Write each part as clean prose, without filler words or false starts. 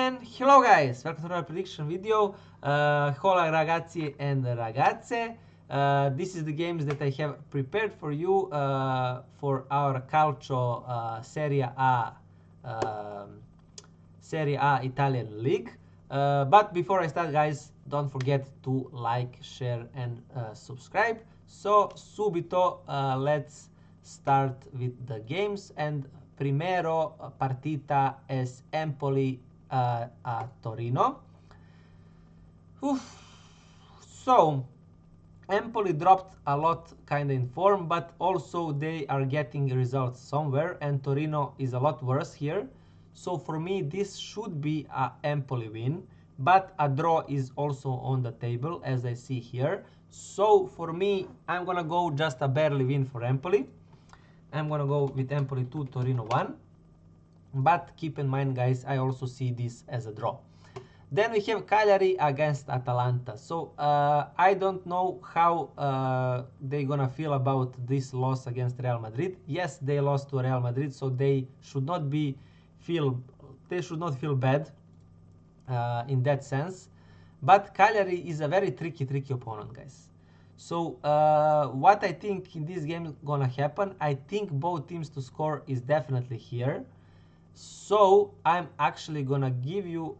And hello guys, welcome to another prediction video. Hola ragazzi and ragazze. This is the games that I have prepared for you for our Calcio Serie A Serie A Italian League. But before I start, guys, don't forget to like, share and subscribe. So subito let's start with the games. And primero partita es Empoli a Torino. Oof. So Empoli dropped a lot kind of in form, but also they are getting results somewhere, and Torino is a lot worse here. So for me this should be a Empoli win, but a draw is also on the table as I see here. So for me I'm gonna go just a barely win for Empoli. I'm gonna go with Empoli 2, Torino 1. But keep in mind, guys, I also see this as a draw. Then we have Cagliari against Atalanta. So I don't know how they're gonna feel about this loss against Real Madrid. Yes, they lost to Real Madrid, so they should not feel bad in that sense. But Cagliari is a very tricky opponent, guys. So what I think in this game is gonna happen, I think both teams to score is definitely here. So I'm actually gonna give you,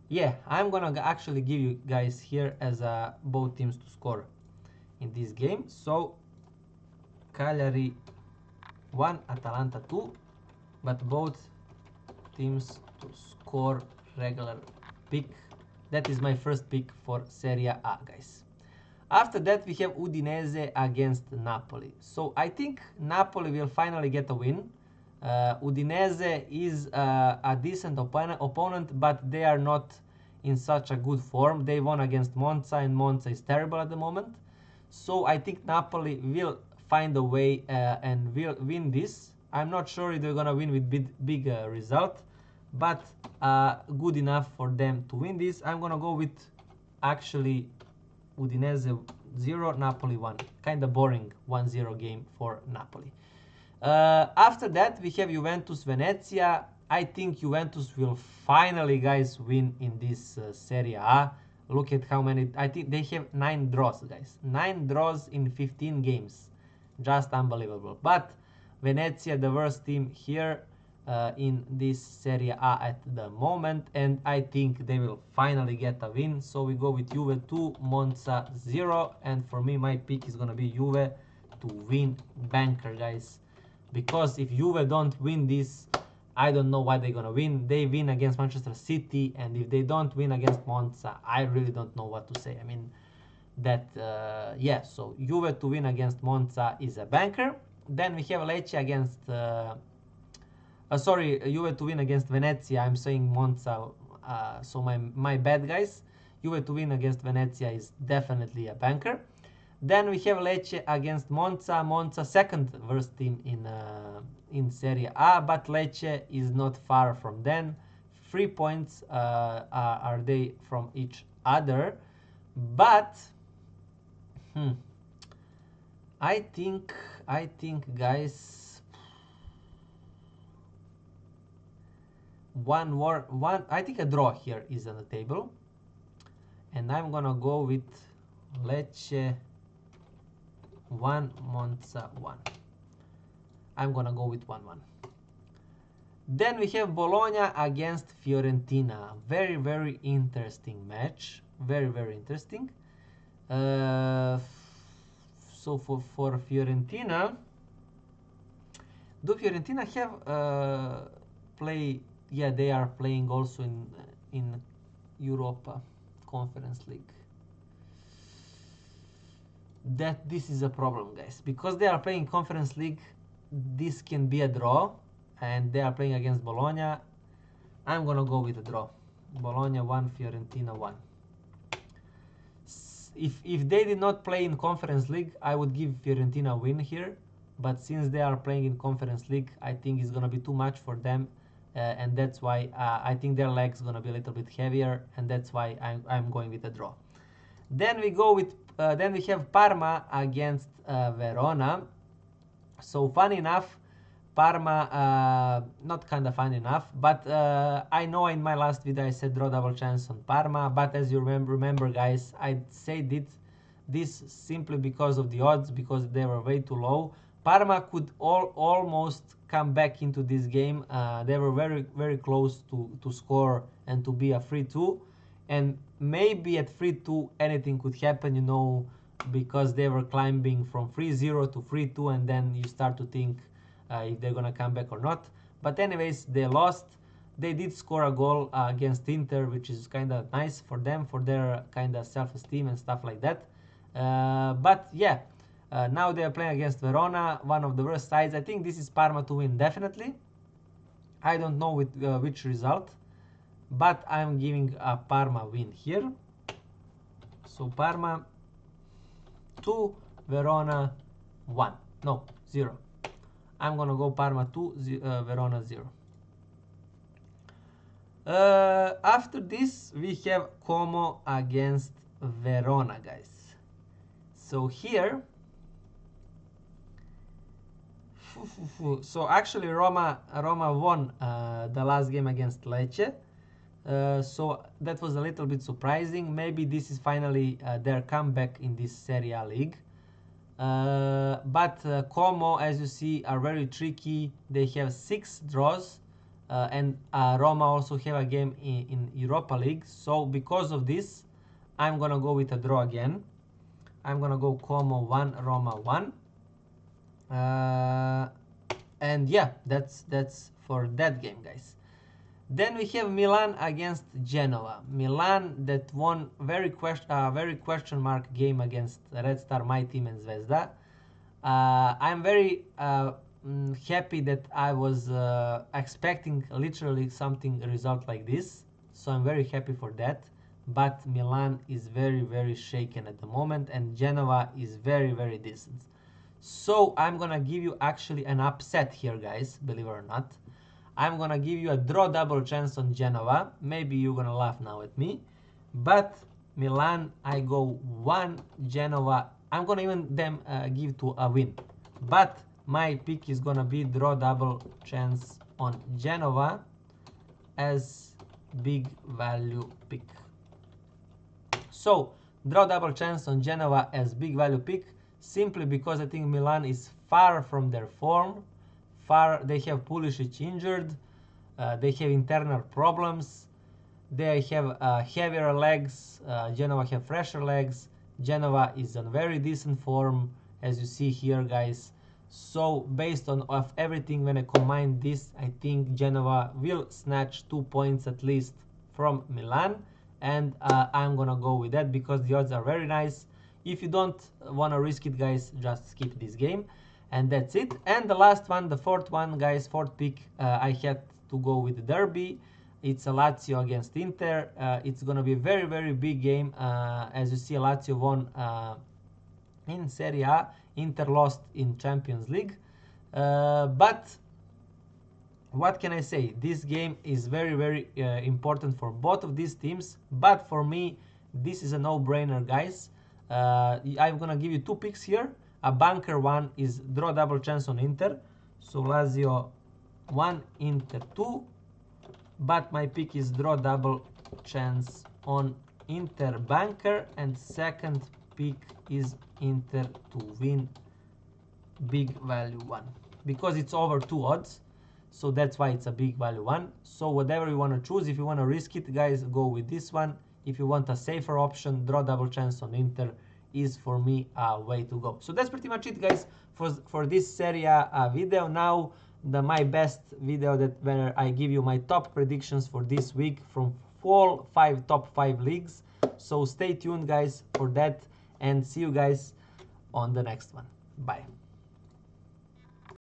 yeah, I'm gonna actually give you guys here as both teams to score in this game. So Cagliari 1, Atalanta 2, but both teams to score regular pick. That is my first pick for Serie A, guys. After that, we have Udinese against Napoli. So I think Napoli will finally get a win. Udinese is a decent opponent, but they are not in such a good form. They won against Monza, and Monza is terrible at the moment. So I think Napoli will find a way and will win this. I'm not sure if they're gonna win with big result, but good enough for them to win this. I'm gonna go with actually Udinese 0, Napoli 1. Kind of boring 1-0 game for Napoli. After that, we have Juventus Venezia. I think Juventus will finally, guys, win in this Serie A. Look at how many. I think they have 9 draws, guys. 9 draws in 15 games. Just unbelievable. But Venezia, the worst team here in this Serie A at the moment, and I think they will finally get a win. So we go with Juve 2, Monza 0, and for me my pick is gonna be Juve to win banker, guys, because if Juve don't win this, I don't know why they're gonna win. They win against Manchester City, and if they don't win against Monza, I really don't know what to say. I mean that yeah, so Juve to win against Monza is a banker. Then we have Lecce against sorry, Juve to win against Venezia. I'm saying Monza, so my bad, guys. Juve to win against Venezia is definitely a banker. Then we have Lecce against Monza. Monza, second worst team in Serie A, but Lecce is not far from them. 3 points are they from each other. But I think, guys, I think a draw here is on the table, and I'm gonna go with Lecce 1, Monza 1. I'm gonna go with 1-1. Then we have Bologna against Fiorentina. Very interesting match. Very interesting. So for Fiorentina, do Fiorentina have play? Yeah, they are playing also in Europa Conference League. This is a problem, guys, because they are playing Conference League. This can be a draw, and they are playing against Bologna. I'm gonna go with a draw. Bologna 1, Fiorentina 1. If they did not play in Conference League, I would give Fiorentina a win here. But since they are playing in Conference League, I think it's gonna be too much for them. And that's why I think their leg's gonna be a little bit heavier, and that's why I'm going with a draw. Then we go with then we have Parma against Verona. So funny enough, Parma, not kind of fun enough, but I know in my last video I said draw double chance on Parma, but as you remember guys, I said this simply because of the odds, because they were way too low. Parma could almost come back into this game. They were very close to score and to be a 3-2, and maybe at 3-2 anything could happen, you know, because they were climbing from 3-0 to 3-2, and then you start to think if they're gonna come back or not. But anyways, they lost. They did score a goal against Inter, which is kind of nice for them, for their kind of self-esteem and stuff like that. But yeah, now they are playing against Verona, one of the worst sides. I think this is Parma to win, definitely. I don't know with which result, but I'm giving a Parma win here. So Parma 2, Verona 1. No, 0. I'm gonna go Parma 2, Verona 0. After this, we have Como against Verona, guys. So here, so actually Roma won the last game against Lecce. So that was a little bit surprising. Maybe this is finally their comeback in this Serie A league. But Como, as you see, are very tricky. They have 6 draws, and Roma also have a game in Europa League. So because of this, I'm gonna go with a draw again. I'm gonna go Como 1, Roma 1. And yeah, that's for that game, guys. Then we have Milan against Genoa. Milan that won very question mark game against Red Star, my team, and Zvezda. I'm very happy that I was expecting literally something result like this, so I'm very happy for that. But Milan is very shaken at the moment, and Genoa is very decent. So I'm gonna give you actually an upset here, guys, believe it or not. I'm gonna give you a draw double chance on Genoa. Maybe you're gonna laugh now at me, but Milan, I go 1, Genoa. I'm gonna even them give to a win, but my pick is gonna be draw double chance on Genoa as big value pick. So draw double chance on Genoa as big value pick, simply because I think Milan is far from their form. They have Pulisic injured, they have internal problems, they have heavier legs, Genoa have fresher legs. Genoa is in very decent form, as you see here, guys. So based on everything, when I combine this, I think Genoa will snatch 2 points at least from Milan, and I'm gonna go with that because the odds are very nice. If you don't want to risk it, guys, just skip this game. And that's it. And the last one, the fourth one, guys, fourth pick, I had to go with the derby. It's a Lazio against Inter. It's going to be a very big game. As you see, Lazio won in Serie A. Inter lost in Champions League. But what can I say? This game is very important for both of these teams. But for me, this is a no-brainer, guys. I'm going to give you 2 picks here. A bunker one is draw double chance on Inter. So Lazio 1, Inter 2. But my pick is draw double chance on Inter bunker. And second pick is Inter to win big value 1. Because it's over 2 odds. So that's why it's a big value 1. So whatever you want to choose, if you want to risk it, guys, go with this one. If you want a safer option, draw double chance on Inter is for me a way to go. So that's pretty much it, guys, for this Serie A video. Now my best video where I give you my top predictions for this week from all top 5 leagues. So stay tuned, guys, for that, and see you guys on the next one. Bye.